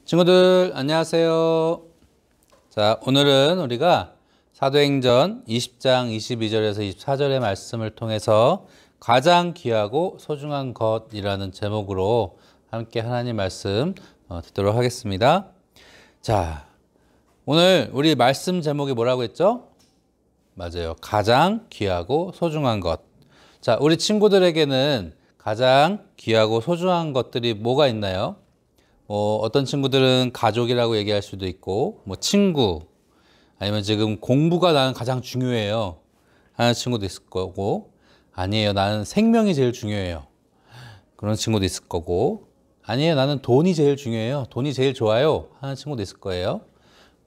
친구들 안녕하세요. 자, 오늘은 우리가 사도행전 20장 22절에서 24절의 말씀을 통해서 가장 귀하고 소중한 것이라는 제목으로 함께 하나님 말씀 듣도록 하겠습니다. 자, 오늘 우리 말씀 제목이 뭐라고 했죠? 맞아요. 가장 귀하고 소중한 것. 자, 우리 친구들에게는 가장 귀하고 소중한 것들이 뭐가 있나요? 어떤 친구들은 가족이라고 얘기할 수도 있고, 친구, 아니면 지금 공부가 나는 가장 중요해요 하는 친구도 있을 거고, 아니에요, 나는 생명이 제일 중요해요 그런 친구도 있을 거고, 아니에요, 나는 돈이 제일 중요해요, 돈이 제일 좋아요 하는 친구도 있을 거예요.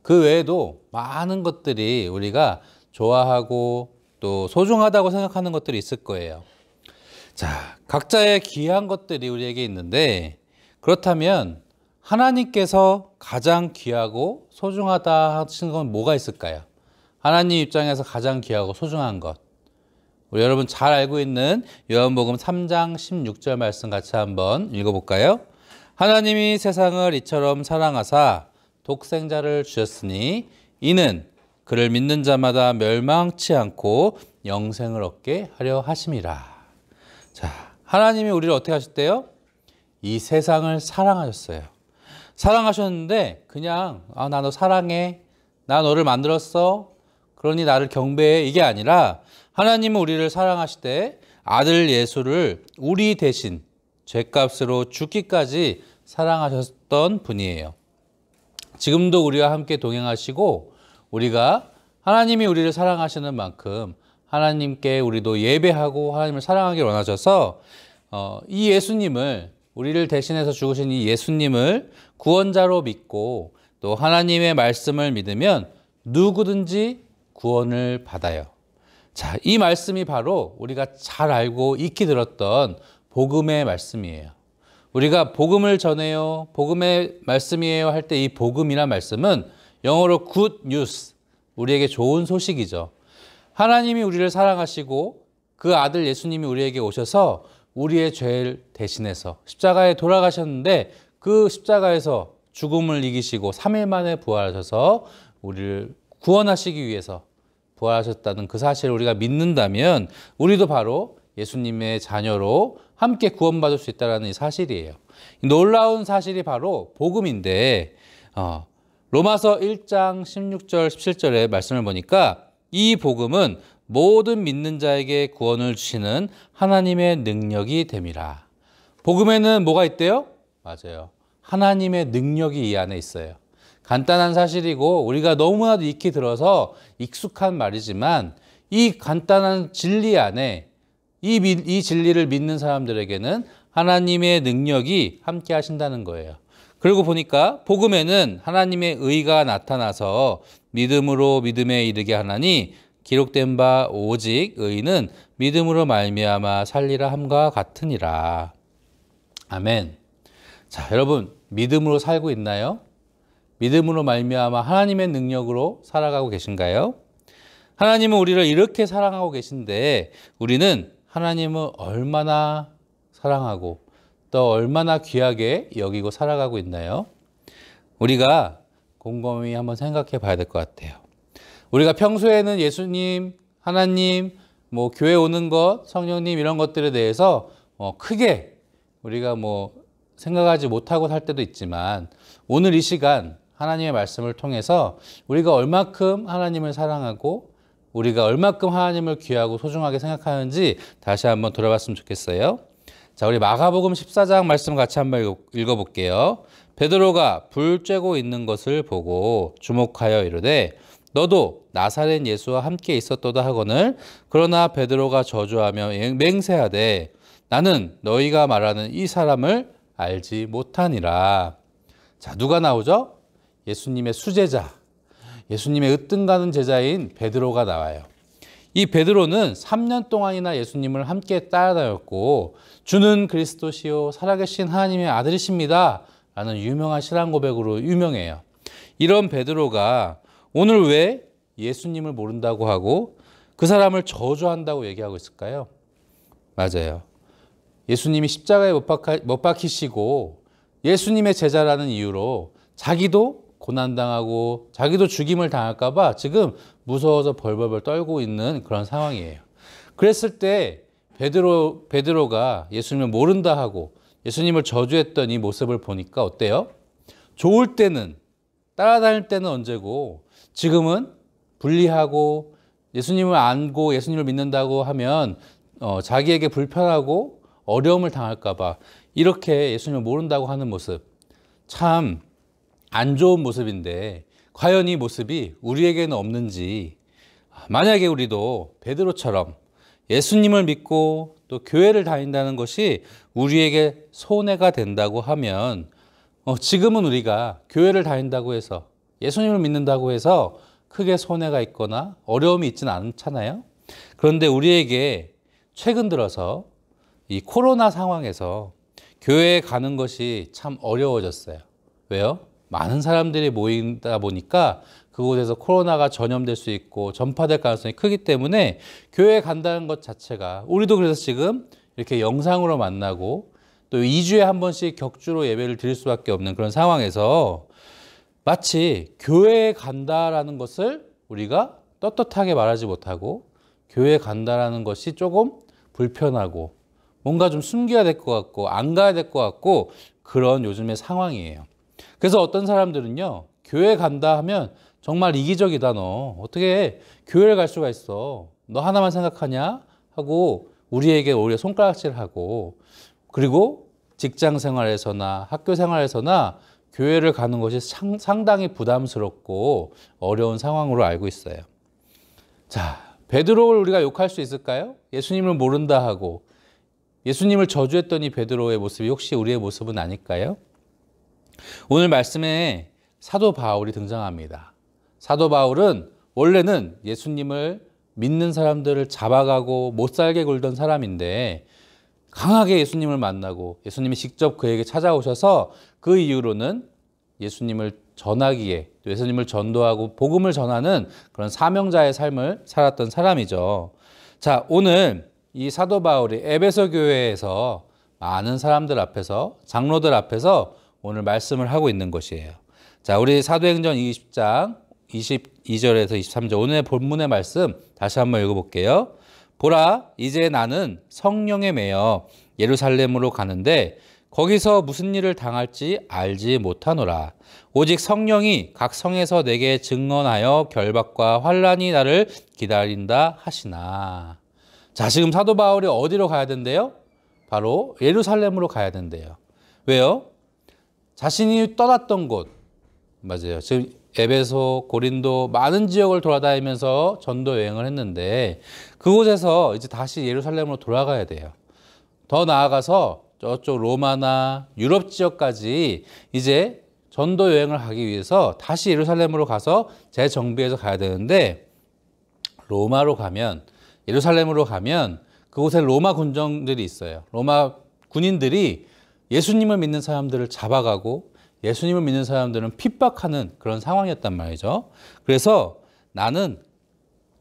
그 외에도 많은 것들이 우리가 좋아하고 또 소중하다고 생각하는 것들이 있을 거예요. 자, 각자의 귀한 것들이 우리에게 있는데, 그렇다면 하나님께서 가장 귀하고 소중하다 하시는 건 뭐가 있을까요? 하나님 입장에서 가장 귀하고 소중한 것, 우리 여러분 잘 알고 있는 요한복음 3장 16절 말씀 같이 한번 읽어볼까요? 하나님이 세상을 이처럼 사랑하사 독생자를 주셨으니 이는 그를 믿는 자마다 멸망치 않고 영생을 얻게 하려 하심이라. 자, 하나님이 우리를 어떻게 하셨대요? 이 세상을 사랑하셨어요. 사랑하셨는데 그냥 나 너 사랑해, 나 너를 만들었어, 그러니 나를 경배해, 이게 아니라 하나님은 우리를 사랑하시되 아들 예수를 우리 대신 죗값으로 죽기까지 사랑하셨던 분이에요. 지금도 우리와 함께 동행하시고, 우리가 하나님이 우리를 사랑하시는 만큼 하나님께 우리도 예배하고 하나님을 사랑하길 원하셔서 이 예수님을, 우리를 대신해서 죽으신 이 예수님을 구원자로 믿고 또 하나님의 말씀을 믿으면 누구든지 구원을 받아요. 자, 이 말씀이 바로 우리가 잘 알고 익히 들었던 복음의 말씀이에요. 우리가 복음을 전해요, 복음의 말씀이에요 할 때 이 복음이란 말씀은 영어로 good news, 우리에게 좋은 소식이죠. 하나님이 우리를 사랑하시고 그 아들 예수님이 우리에게 오셔서 우리의 죄를 대신해서 십자가에 돌아가셨는데, 그 십자가에서 죽음을 이기시고 3일 만에 부활하셔서 우리를 구원하시기 위해서 부활하셨다는 그 사실을 우리가 믿는다면 우리도 바로 예수님의 자녀로 함께 구원받을 수 있다는 이 사실이에요. 놀라운 사실이 바로 복음인데, 로마서 1장 16절 17절의 말씀을 보니까 이 복음은 모든 믿는 자에게 구원을 주시는 하나님의 능력이 됨이라. 복음에는 뭐가 있대요? 맞아요, 하나님의 능력이 이 안에 있어요. 간단한 사실이고 우리가 너무나도 익히 들어서 익숙한 말이지만, 이 간단한 진리 안에 이 진리를 믿는 사람들에게는 하나님의 능력이 함께 하신다는 거예요. 그리고 보니까 복음에는 하나님의 의가 나타나서 믿음으로 믿음에 이르게 하나니 기록된 바 오직 의인은 믿음으로 말미암아 살리라 함과 같으니라. 아멘. 자, 여러분 믿음으로 살고 있나요? 믿음으로 말미암아 하나님의 능력으로 살아가고 계신가요? 하나님은 우리를 이렇게 사랑하고 계신데, 우리는 하나님을 얼마나 사랑하고 또 얼마나 귀하게 여기고 살아가고 있나요? 우리가 곰곰이 한번 생각해 봐야 될 것 같아요. 우리가 평소에는 예수님, 하나님, 교회 오는 것, 성령님 이런 것들에 대해서 크게 우리가 생각하지 못하고 살 때도 있지만, 오늘 이 시간 하나님의 말씀을 통해서 우리가 얼마큼 하나님을 사랑하고 우리가 얼마큼 하나님을 귀하고 소중하게 생각하는지 다시 한번 돌아봤으면 좋겠어요. 자, 우리 마가복음 14장 말씀 같이 한번 읽어볼게요. 베드로가 불 쬐고 있는 것을 보고 주목하여 이르되 너도 나사렛 예수와 함께 있었도다 하거늘, 그러나 베드로가 저주하며 맹세하되 나는 너희가 말하는 이 사람을 알지 못하니라. 자, 누가 나오죠? 예수님의 수제자, 예수님의 으뜸가는 제자인 베드로가 나와요. 이 베드로는 3년 동안이나 예수님을 함께 따라다녔고, 주는 그리스도시요 살아계신 하나님의 아들이십니다 라는 유명한 신앙 고백으로 유명해요. 이런 베드로가 오늘 왜 예수님을 모른다고 하고 그 사람을 저주한다고 얘기하고 있을까요? 맞아요, 예수님이 십자가에 못 박히시고 예수님의 제자라는 이유로 자기도 고난당하고 자기도 죽임을 당할까 봐 지금 무서워서 벌벌벌 떨고 있는 그런 상황이에요. 그랬을 때 베드로가 예수님을 모른다 하고 예수님을 저주했던 이 모습을 보니까 어때요? 좋을 때는, 따라다닐 때는 언제고 지금은 불리하고 예수님을 안고 예수님을 믿는다고 하면 자기에게 불편하고 어려움을 당할까 봐 이렇게 예수님을 모른다고 하는 모습, 참 안 좋은 모습인데 과연 이 모습이 우리에게는 없는지, 만약에 우리도 베드로처럼 예수님을 믿고 또 교회를 다닌다는 것이 우리에게 손해가 된다고 하면 지금은 우리가 교회를 다닌다고 해서 예수님을 믿는다고 해서 크게 손해가 있거나 어려움이 있지는 않잖아요. 그런데 우리에게 최근 들어서 이 코로나 상황에서 교회에 가는 것이 참 어려워졌어요. 왜요? 많은 사람들이 모이다 보니까 그곳에서 코로나가 전염될 수 있고 전파될 가능성이 크기 때문에 교회에 간다는 것 자체가, 우리도 그래서 지금 이렇게 영상으로 만나고 또 2주에 한 번씩 격주로 예배를 드릴 수밖에 없는 그런 상황에서 마치 교회에 간다라는 것을 우리가 떳떳하게 말하지 못하고 교회에 간다라는 것이 조금 불편하고 뭔가 좀 숨겨야 될 것 같고 안 가야 될 것 같고 그런 요즘의 상황이에요. 그래서 어떤 사람들은요, 교회 간다 하면 정말 이기적이다, 너 어떻게 교회를 갈 수가 있어, 너 하나만 생각하냐 하고 우리에게 오히려 손가락질하고, 그리고 직장 생활에서나 학교 생활에서나 교회를 가는 것이 상당히 부담스럽고 어려운 상황으로 알고 있어요. 자, 베드로를 우리가 욕할 수 있을까요? 예수님을 모른다 하고 예수님을 저주했던 이 베드로의 모습이 혹시 우리의 모습은 아닐까요? 오늘 말씀에 사도 바울이 등장합니다. 사도 바울은 원래는 예수님을 믿는 사람들을 잡아가고 못 살게 굴던 사람인데 강하게 예수님을 만나고 예수님이 직접 그에게 찾아오셔서 그 이후로는 예수님을 전하기에, 예수님을 전도하고 복음을 전하는 그런 사명자의 삶을 살았던 사람이죠. 자, 오늘 이 사도 바울이 에베소 교회에서 많은 사람들 앞에서, 장로들 앞에서 오늘 말씀을 하고 있는 것이에요. 자, 우리 사도행전 20장 22절에서 23절 오늘의 본문의 말씀 다시 한번 읽어볼게요. 보라, 이제 나는 성령에 매여 예루살렘으로 가는데 거기서 무슨 일을 당할지 알지 못하노라. 오직 성령이 각 성에서 내게 증언하여 결박과 환난이 나를 기다린다 하시나. 자, 지금 사도 바울이 어디로 가야 된대요? 바로 예루살렘으로 가야 된대요. 왜요? 자신이 떠났던 곳, 맞아요. 지금 에베소, 고린도 많은 지역을 돌아다니면서 전도 여행을 했는데 그곳에서 이제 다시 예루살렘으로 돌아가야 돼요. 더 나아가서 저쪽 로마나 유럽 지역까지 이제 전도 여행을 하기 위해서 다시 예루살렘으로 가서 재정비해서 가야 되는데, 로마로 가면, 예루살렘으로 가면 그곳에 로마 군정들이 있어요. 로마 군인들이 예수님을 믿는 사람들을 잡아가고 예수님을 믿는 사람들은 핍박하는 그런 상황이었단 말이죠. 그래서 나는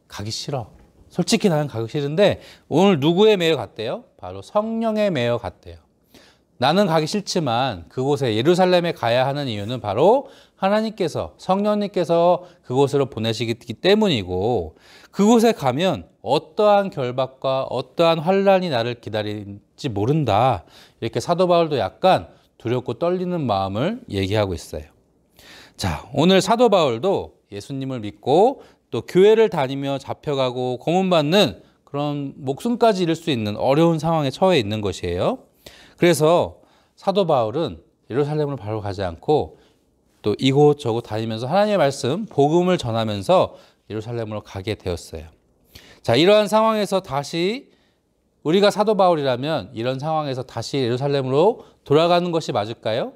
가기 싫어. 솔직히 나는 가기 싫은데 오늘 누구에 매여 갔대요? 바로 성령에 매여 갔대요. 나는 가기 싫지만 그곳에 예루살렘에 가야 하는 이유는 바로 하나님께서, 성령님께서 그곳으로 보내시기 때문이고, 그곳에 가면 어떠한 결박과 어떠한 환난이 나를 기다릴지 모른다. 이렇게 사도 바울도 약간 두렵고 떨리는 마음을 얘기하고 있어요. 자, 오늘 사도 바울도 예수님을 믿고 또 교회를 다니며 잡혀가고 고문받는 그런 목숨까지 잃을 수 있는 어려운 상황에 처해 있는 것이에요. 그래서 사도 바울은 예루살렘으로 바로 가지 않고 또 이곳저곳 다니면서 하나님의 말씀, 복음을 전하면서 예루살렘으로 가게 되었어요. 자, 이러한 상황에서 다시 우리가 사도 바울이라면 이런 상황에서 다시 예루살렘으로 돌아가는 것이 맞을까요?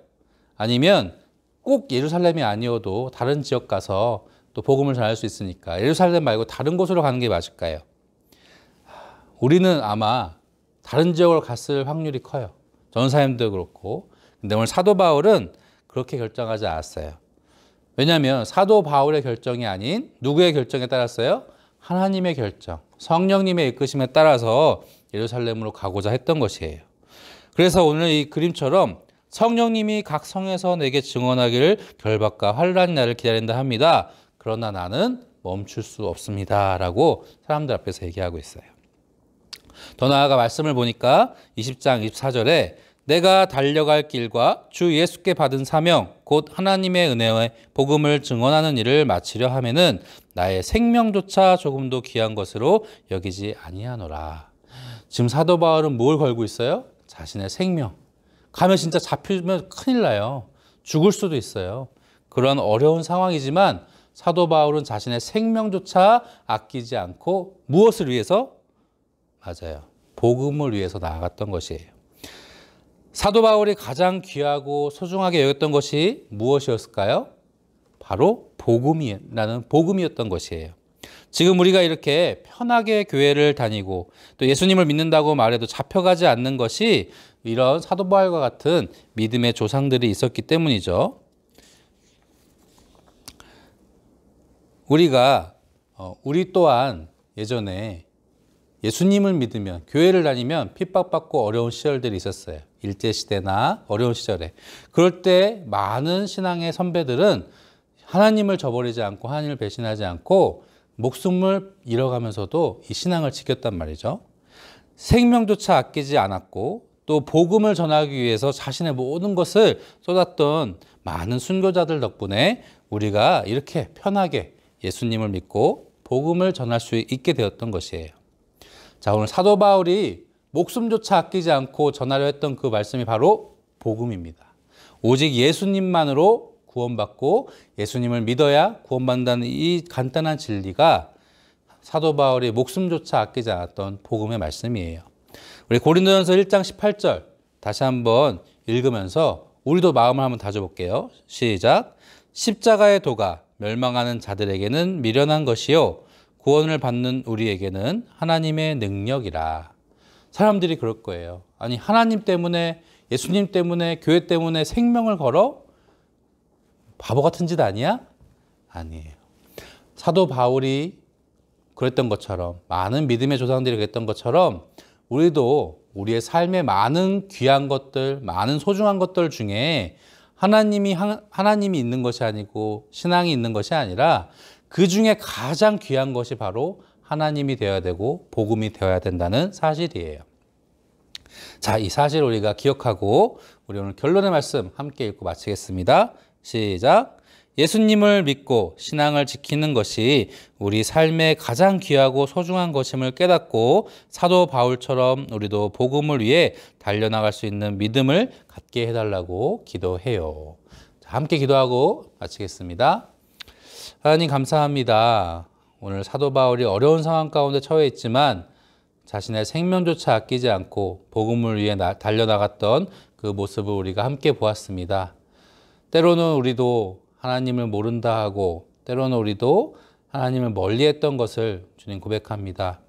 아니면 꼭 예루살렘이 아니어도 다른 지역 가서 또 복음을 전할 수 있으니까 예루살렘 말고 다른 곳으로 가는 게 맞을까요? 우리는 아마 다른 지역으로 갔을 확률이 커요. 전사님도 그렇고. 근데 오늘 사도 바울은 그렇게 결정하지 않았어요. 왜냐하면 사도 바울의 결정이 아닌 누구의 결정에 따랐어요? 하나님의 결정, 성령님의 이끄심에 따라서 예루살렘으로 가고자 했던 것이에요. 그래서 오늘 이 그림처럼 성령님이 각 성에서 내게 증언하기를 결박과 환란이 나를 기다린다 합니다. 그러나 나는 멈출 수 없습니다. 라고 사람들 앞에서 얘기하고 있어요. 더 나아가 말씀을 보니까 20장 24절에 내가 달려갈 길과 주 예수께 받은 사명 곧 하나님의 은혜의 복음을 증언하는 일을 마치려 하면은 나의 생명조차 조금도 귀한 것으로 여기지 아니하노라. 지금 사도 바울은 뭘 걸고 있어요? 자신의 생명. 가면 진짜 잡히면 큰일 나요. 죽을 수도 있어요. 그런 어려운 상황이지만 사도 바울은 자신의 생명조차 아끼지 않고 무엇을 위해서? 맞아요. 복음을 위해서 나아갔던 것이에요. 사도 바울이 가장 귀하고 소중하게 여겼던 것이 무엇이었을까요? 바로 복음이었던 것이에요. 지금 우리가 이렇게 편하게 교회를 다니고 또 예수님을 믿는다고 말해도 잡혀가지 않는 것이 이런 사도 바울과 같은 믿음의 조상들이 있었기 때문이죠. 우리 또한 예전에 예수님을 믿으면 교회를 다니면 핍박받고 어려운 시절들이 있었어요. 일제시대나 어려운 시절에. 그럴 때 많은 신앙의 선배들은 하나님을 저버리지 않고 하나님을 배신하지 않고 목숨을 잃어가면서도 이 신앙을 지켰단 말이죠. 생명조차 아끼지 않았고 또 복음을 전하기 위해서 자신의 모든 것을 쏟았던 많은 순교자들 덕분에 우리가 이렇게 편하게 예수님을 믿고 복음을 전할 수 있게 되었던 것이에요. 자, 오늘 사도 바울이 목숨조차 아끼지 않고 전하려 했던 그 말씀이 바로 복음입니다. 오직 예수님만으로 구원받고 예수님을 믿어야 구원받는다는 이 간단한 진리가 사도 바울이 목숨조차 아끼지 않았던 복음의 말씀이에요. 우리 고린도전서 1장 18절 다시 한번 읽으면서 우리도 마음을 한번 다져볼게요. 시작. 십자가의 도가 멸망하는 자들에게는 미련한 것이요 구원을 받는 우리에게는 하나님의 능력이라. 사람들이 그럴 거예요. 아니 하나님 때문에 예수님 때문에 교회 때문에 생명을 걸어? 바보 같은 짓 아니야? 아니에요. 사도 바울이 그랬던 것처럼 많은 믿음의 조상들이 그랬던 것처럼 우리도 우리의 삶에 많은 귀한 것들, 많은 소중한 것들 중에 하나님이 있는 것이 아니고 신앙이 있는 것이 아니라 그 중에 가장 귀한 것이 바로 하나님이 되어야 되고 복음이 되어야 된다는 사실이에요. 자, 이 사실 우리가 기억하고 우리 오늘 결론의 말씀 함께 읽고 마치겠습니다. 시작. 예수님을 믿고 신앙을 지키는 것이 우리 삶의 가장 귀하고 소중한 것임을 깨닫고 사도 바울처럼 우리도 복음을 위해 달려나갈 수 있는 믿음을 갖게 해달라고 기도해요. 자, 함께 기도하고 마치겠습니다. 하나님 감사합니다. 오늘 사도 바울이 어려운 상황 가운데 처해 있지만 자신의 생명조차 아끼지 않고 복음을 위해 달려나갔던 그 모습을 우리가 함께 보았습니다. 때로는 우리도 하나님을 모른다 하고 때로는 우리도 하나님을 멀리했던 것을 주님 고백합니다.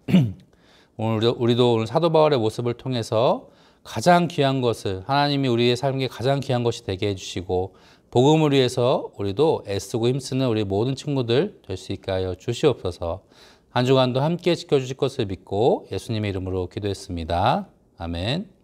우리도 오늘 사도 바울의 모습을 통해서 가장 귀한 것을 하나님이 우리의 삶에 가장 귀한 것이 되게 해주시고 복음을 위해서 우리도 애쓰고 힘쓰는 우리 모든 친구들 될 수 있게 하여 주시옵소서. 한 주간도 함께 지켜주실 것을 믿고 예수님의 이름으로 기도했습니다. 아멘.